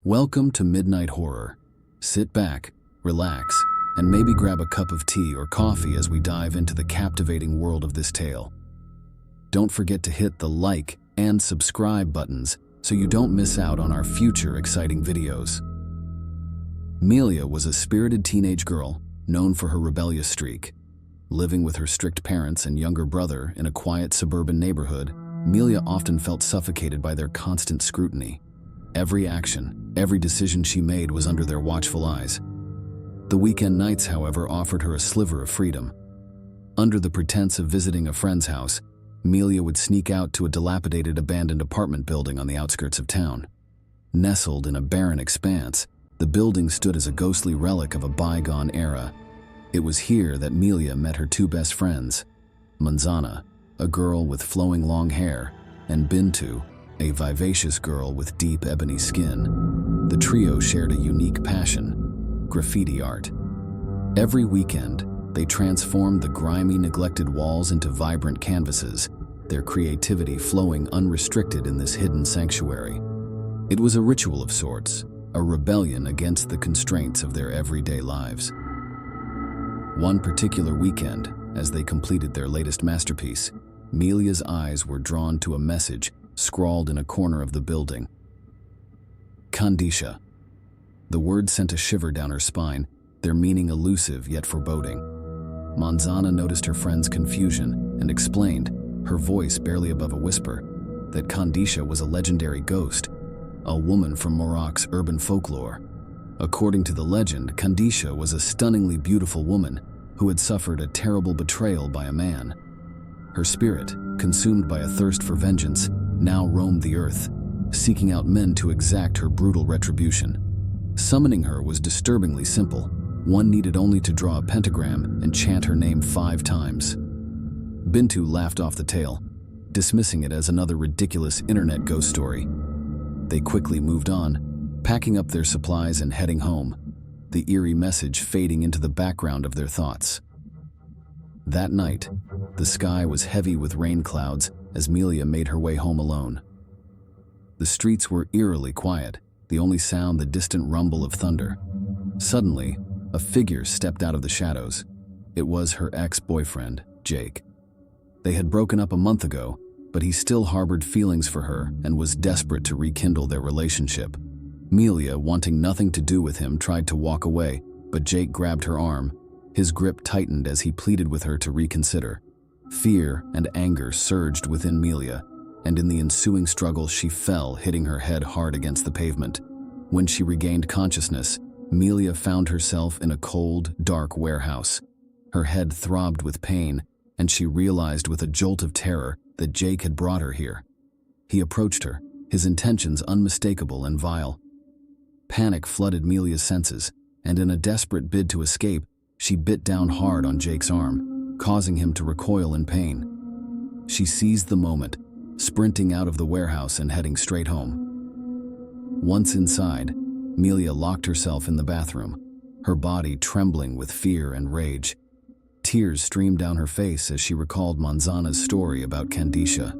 Welcome to Midnight Horror. Sit back, relax, and maybe grab a cup of tea or coffee as we dive into the captivating world of this tale. Don't forget to hit the like and subscribe buttons so you don't miss out on our future exciting videos. Melia was a spirited teenage girl known for her rebellious streak. Living with her strict parents and younger brother in a quiet suburban neighborhood, Melia often felt suffocated by their constant scrutiny. Every action, every decision she made was under their watchful eyes. The weekend nights, however, offered her a sliver of freedom. Under the pretense of visiting a friend's house, Melia would sneak out to a dilapidated abandoned apartment building on the outskirts of town. Nestled in a barren expanse, the building stood as a ghostly relic of a bygone era. It was here that Melia met her two best friends, Manzana, a girl with flowing long hair, and Bintu, a vivacious girl with deep ebony skin. The trio shared a unique passion: graffiti art. Every weekend, they transformed the grimy, neglected walls into vibrant canvases, their creativity flowing unrestricted in this hidden sanctuary. It was a ritual of sorts, a rebellion against the constraints of their everyday lives. One particular weekend, as they completed their latest masterpiece, Melia's eyes were drawn to a message scrawled in a corner of the building. Kandisha. The words sent a shiver down her spine, their meaning elusive yet foreboding. Manzana noticed her friend's confusion and explained, her voice barely above a whisper, that Kandisha was a legendary ghost, a woman from Morocco's urban folklore. According to the legend, Kandisha was a stunningly beautiful woman who had suffered a terrible betrayal by a man. Her spirit, consumed by a thirst for vengeance, now roamed the earth, seeking out men to exact her brutal retribution. Summoning her was disturbingly simple. One needed only to draw a pentagram and chant her name 5 times. Bintu laughed off the tale, dismissing it as another ridiculous internet ghost story. They quickly moved on, packing up their supplies and heading home, the eerie message fading into the background of their thoughts. That night, the sky was heavy with rain clouds as Melia made her way home alone. The streets were eerily quiet, the only sound the distant rumble of thunder. Suddenly, a figure stepped out of the shadows. It was her ex-boyfriend, Jake. They had broken up a month ago, but he still harbored feelings for her and was desperate to rekindle their relationship. Melia, wanting nothing to do with him, tried to walk away, but Jake grabbed her arm. His grip tightened as he pleaded with her to reconsider. Fear and anger surged within Melia, and in the ensuing struggle she fell, hitting her head hard against the pavement. When she regained consciousness, Melia found herself in a cold, dark warehouse. Her head throbbed with pain, and she realized with a jolt of terror that Jake had brought her here. He approached her, his intentions unmistakable and vile. Panic flooded Melia's senses, and in a desperate bid to escape, she bit down hard on Jake's arm, causing him to recoil in pain. She seized the moment, sprinting out of the warehouse and heading straight home. Once inside, Melia locked herself in the bathroom, her body trembling with fear and rage. Tears streamed down her face as she recalled Manzana's story about Kandisha.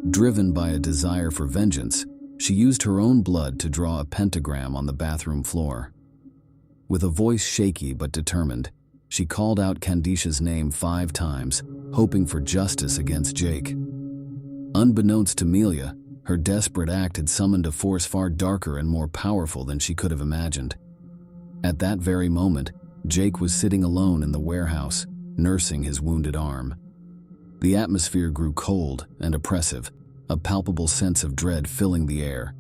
Driven by a desire for vengeance, she used her own blood to draw a pentagram on the bathroom floor. With a voice shaky but determined, she called out Kandisha's name 5 times, hoping for justice against Jake. Unbeknownst to Melia, her desperate act had summoned a force far darker and more powerful than she could have imagined. At that very moment, Jake was sitting alone in the warehouse, nursing his wounded arm. The atmosphere grew cold and oppressive, a palpable sense of dread filling the air.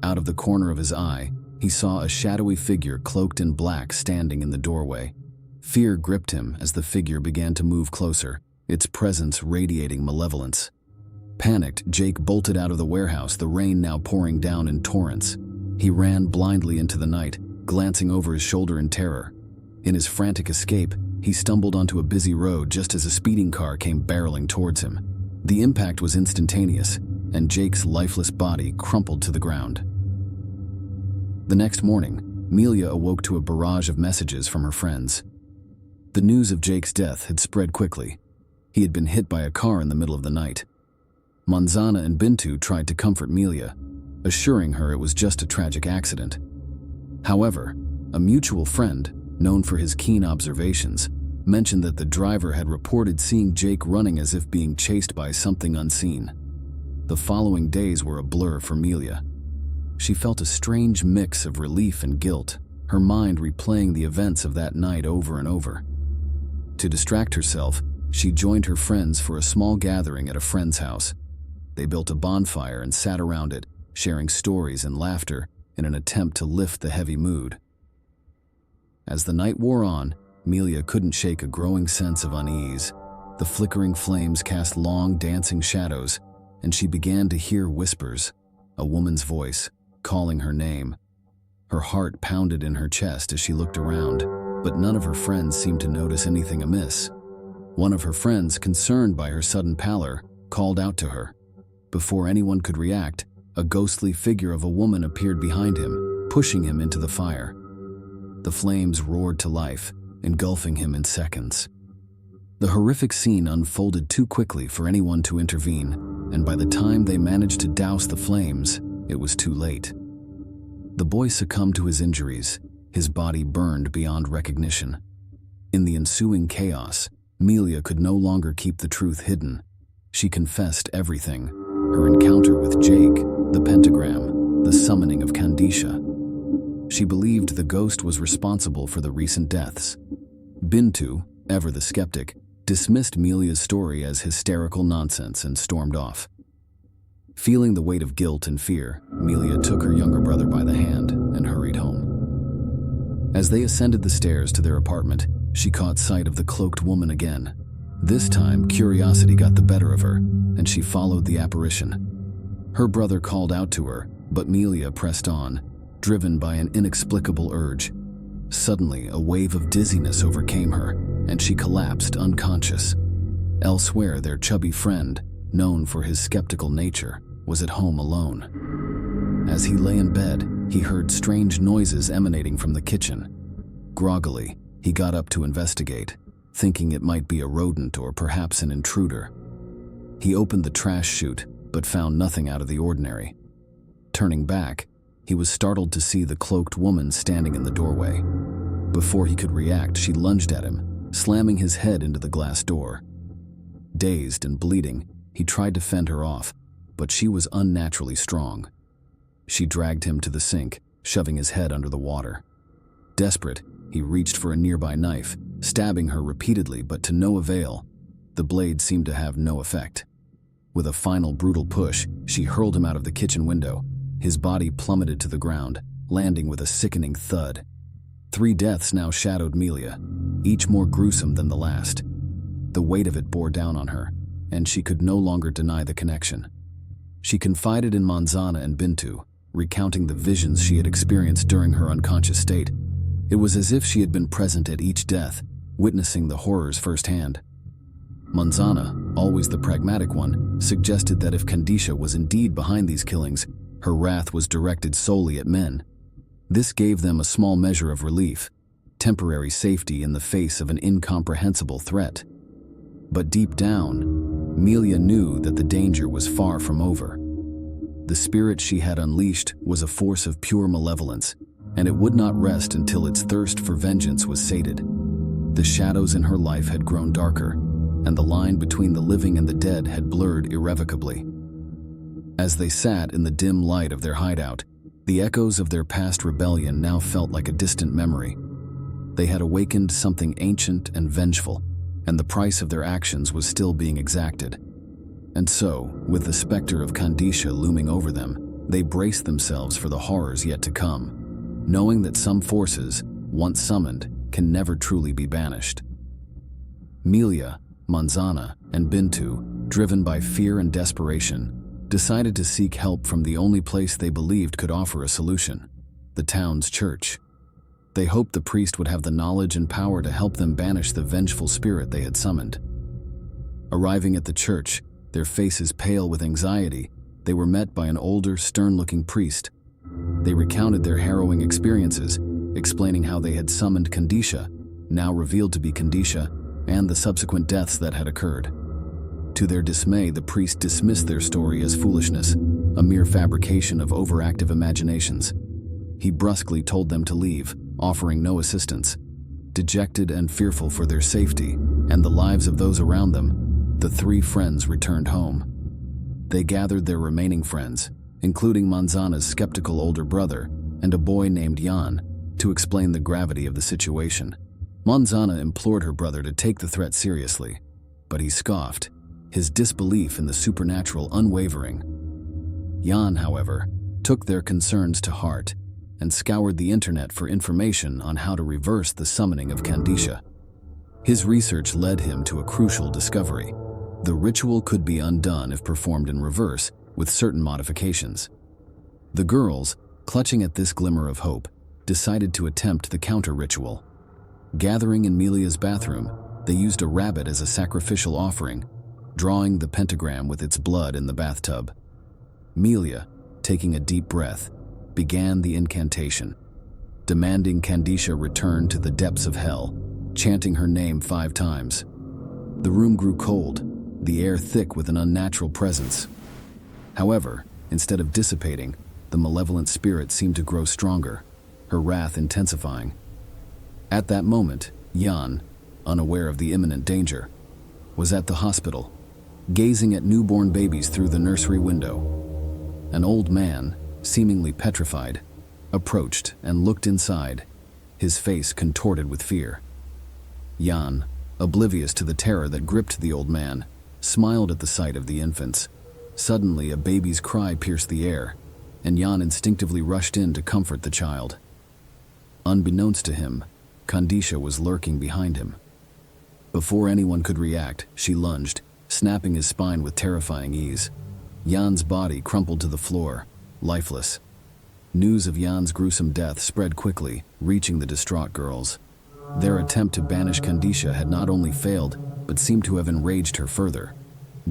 Out of the corner of his eye, he saw a shadowy figure cloaked in black standing in the doorway. Fear gripped him as the figure began to move closer, its presence radiating malevolence. Panicked, Jake bolted out of the warehouse, the rain now pouring down in torrents. He ran blindly into the night, glancing over his shoulder in terror. In his frantic escape, he stumbled onto a busy road just as a speeding car came barreling towards him. The impact was instantaneous, and Jake's lifeless body crumpled to the ground. The next morning, Melia awoke to a barrage of messages from her friends. The news of Jake's death had spread quickly. He had been hit by a car in the middle of the night. Manzana and Bintu tried to comfort Melia, assuring her it was just a tragic accident. However, a mutual friend, known for his keen observations, mentioned that the driver had reported seeing Jake running as if being chased by something unseen. The following days were a blur for Melia. She felt a strange mix of relief and guilt, her mind replaying the events of that night over and over. To distract herself, she joined her friends for a small gathering at a friend's house. They built a bonfire and sat around it, sharing stories and laughter in an attempt to lift the heavy mood. As the night wore on, Melia couldn't shake a growing sense of unease. The flickering flames cast long, dancing shadows, and she began to hear whispers, a woman's voice, calling her name. Her heart pounded in her chest as she looked around, but none of her friends seemed to notice anything amiss. One of her friends, concerned by her sudden pallor, called out to her. Before anyone could react, a ghostly figure of a woman appeared behind him, pushing him into the fire. The flames roared to life, engulfing him in seconds. The horrific scene unfolded too quickly for anyone to intervene, and by the time they managed to douse the flames, it was too late. The boy succumbed to his injuries, his body burned beyond recognition. In the ensuing chaos, Melia could no longer keep the truth hidden. She confessed everything: her encounter with Jake, the pentagram, the summoning of Kandisha. She believed the ghost was responsible for the recent deaths. Bintu, ever the skeptic, dismissed Melia's story as hysterical nonsense and stormed off. Feeling the weight of guilt and fear, Melia took her younger brother by the hand and hurried home. As they ascended the stairs to their apartment, she caught sight of the cloaked woman again. This time, curiosity got the better of her, and she followed the apparition. Her brother called out to her, but Melia pressed on, driven by an inexplicable urge. Suddenly, a wave of dizziness overcame her, and she collapsed unconscious. Elsewhere, their chubby friend, known for his skeptical nature, was at home alone. As he lay in bed, he heard strange noises emanating from the kitchen. Groggily, he got up to investigate, thinking it might be a rodent or perhaps an intruder. He opened the trash chute, but found nothing out of the ordinary. Turning back, he was startled to see the cloaked woman standing in the doorway. Before he could react, she lunged at him, slamming his head into the glass door. Dazed and bleeding, he tried to fend her off, but she was unnaturally strong. She dragged him to the sink, shoving his head under the water. Desperate, he reached for a nearby knife, stabbing her repeatedly but to no avail. The blade seemed to have no effect. With a final brutal push, she hurled him out of the kitchen window. His body plummeted to the ground, landing with a sickening thud. 3 deaths now shadowed Melia, each more gruesome than the last. The weight of it bore down on her, and she could no longer deny the connection. She confided in Manzana and Bintu, recounting the visions she had experienced during her unconscious state. It was as if she had been present at each death, witnessing the horrors firsthand. Manzana, always the pragmatic one, suggested that if Kandisha was indeed behind these killings, her wrath was directed solely at men. This gave them a small measure of relief, temporary safety in the face of an incomprehensible threat. But deep down, Melia knew that the danger was far from over. The spirit she had unleashed was a force of pure malevolence, and it would not rest until its thirst for vengeance was sated. The shadows in her life had grown darker, and the line between the living and the dead had blurred irrevocably. As they sat in the dim light of their hideout, the echoes of their past rebellion now felt like a distant memory. They had awakened something ancient and vengeful, and the price of their actions was still being exacted. And so, with the specter of Kandisha looming over them, they braced themselves for the horrors yet to come, knowing that some forces, once summoned, can never truly be banished. Melia, Manzana, and Bintu, driven by fear and desperation, decided to seek help from the only place they believed could offer a solution: the town's church. They hoped the priest would have the knowledge and power to help them banish the vengeful spirit they had summoned. Arriving at the church, their faces pale with anxiety, they were met by an older, stern-looking priest. They recounted their harrowing experiences, explaining how they had summoned Kandisha, now revealed to be Kandisha, and the subsequent deaths that had occurred. To their dismay, the priest dismissed their story as foolishness, a mere fabrication of overactive imaginations. He brusquely told them to leave, offering no assistance. Dejected and fearful for their safety and the lives of those around them, the three friends returned home. They gathered their remaining friends, including Manzana's skeptical older brother and a boy named Jan, to explain the gravity of the situation. Manzana implored her brother to take the threat seriously, but he scoffed, his disbelief in the supernatural unwavering. Jan, however, took their concerns to heart and scoured the internet for information on how to reverse the summoning of Kandisha. His research led him to a crucial discovery. The ritual could be undone if performed in reverse, with certain modifications. The girls, clutching at this glimmer of hope, decided to attempt the counter-ritual. Gathering in Melia's bathroom, they used a rabbit as a sacrificial offering, drawing the pentagram with its blood in the bathtub. Melia, taking a deep breath, began the incantation, demanding Kandisha return to the depths of hell, chanting her name 5 times. The room grew cold, the air thick with an unnatural presence. However, instead of dissipating, the malevolent spirit seemed to grow stronger, her wrath intensifying. At that moment, Jan, unaware of the imminent danger, was at the hospital, gazing at newborn babies through the nursery window. An old man, seemingly petrified, approached and looked inside, his face contorted with fear. Jan, oblivious to the terror that gripped the old man, smiled at the sight of the infants. Suddenly, a baby's cry pierced the air, and Jan instinctively rushed in to comfort the child. Unbeknownst to him, Kandisha was lurking behind him. Before anyone could react, she lunged, snapping his spine with terrifying ease. Jan's body crumpled to the floor, lifeless. News of Jan's gruesome death spread quickly, reaching the distraught girls. Their attempt to banish Kandisha had not only failed, but seemed to have enraged her further.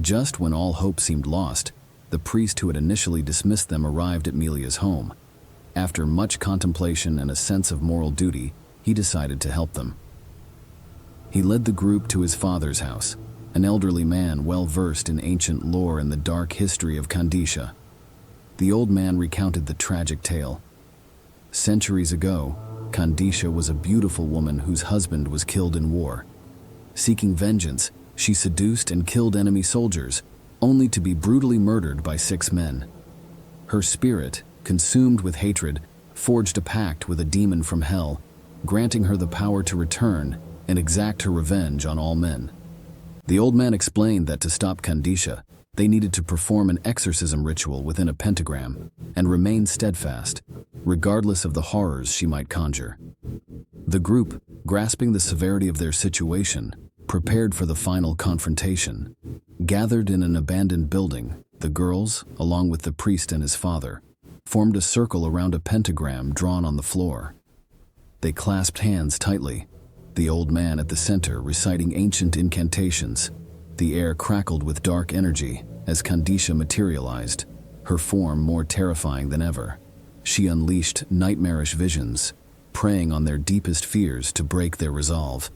Just when all hope seemed lost, the priest who had initially dismissed them arrived at Melia's home. After much contemplation and a sense of moral duty, he decided to help them. He led the group to his father's house, an elderly man well versed in ancient lore and the dark history of Kandisha. The old man recounted the tragic tale. Centuries ago, Kandisha was a beautiful woman whose husband was killed in war. Seeking vengeance, she seduced and killed enemy soldiers, only to be brutally murdered by 6 men. Her spirit, consumed with hatred, forged a pact with a demon from hell, granting her the power to return and exact her revenge on all men. The old man explained that to stop Kandisha, they needed to perform an exorcism ritual within a pentagram and remain steadfast, regardless of the horrors she might conjure. The group, grasping the severity of their situation, prepared for the final confrontation. Gathered in an abandoned building, the girls, along with the priest and his father, formed a circle around a pentagram drawn on the floor. They clasped hands tightly, the old man at the center reciting ancient incantations. The air crackled with dark energy as Kandisha materialized, her form more terrifying than ever. She unleashed nightmarish visions, preying on their deepest fears to break their resolve.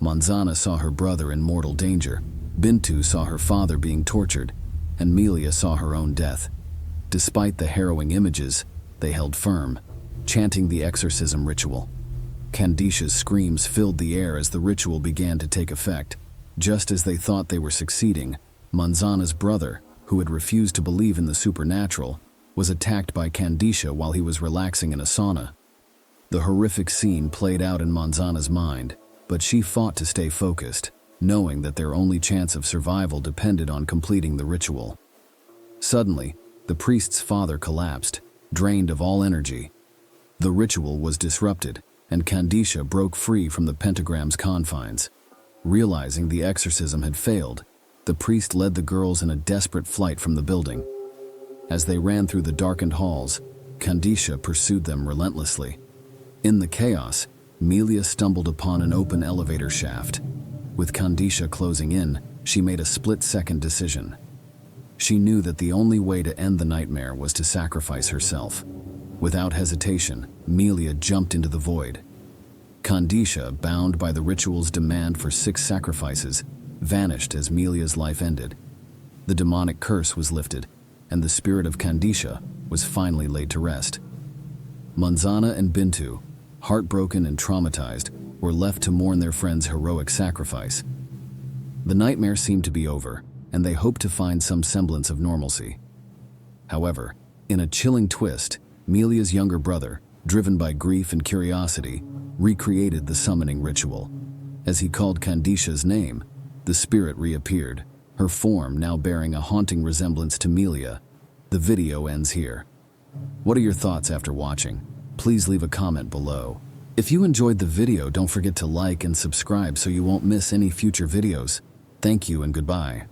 Manzana saw her brother in mortal danger, Bintu saw her father being tortured, and Melia saw her own death. Despite the harrowing images, they held firm, chanting the exorcism ritual. Kandisha's screams filled the air as the ritual began to take effect. Just as they thought they were succeeding, Manzana's brother, who had refused to believe in the supernatural, was attacked by Kandisha while he was relaxing in a sauna. The horrific scene played out in Manzana's mind, but she fought to stay focused, knowing that their only chance of survival depended on completing the ritual. Suddenly, the priest's father collapsed, drained of all energy. The ritual was disrupted, and Kandisha broke free from the pentagram's confines. Realizing the exorcism had failed, the priest led the girls in a desperate flight from the building. As they ran through the darkened halls, Kandisha pursued them relentlessly. In the chaos, Melia stumbled upon an open elevator shaft. With Kandisha closing in, she made a split-second decision. She knew that the only way to end the nightmare was to sacrifice herself. Without hesitation, Melia jumped into the void. Kandisha, bound by the ritual's demand for 6 sacrifices, vanished as Melia's life ended. The demonic curse was lifted, and the spirit of Kandisha was finally laid to rest. Manzana and Bintu, heartbroken and traumatized, were left to mourn their friend's heroic sacrifice. The nightmare seemed to be over, and they hoped to find some semblance of normalcy. However, in a chilling twist, Melia's younger brother, driven by grief and curiosity, recreated the summoning ritual. As he called Kandisha's name, the spirit reappeared, her form now bearing a haunting resemblance to Melia. The video ends here. What are your thoughts after watching? Please leave a comment below. If you enjoyed the video, don't forget to like and subscribe so you won't miss any future videos. Thank you and goodbye.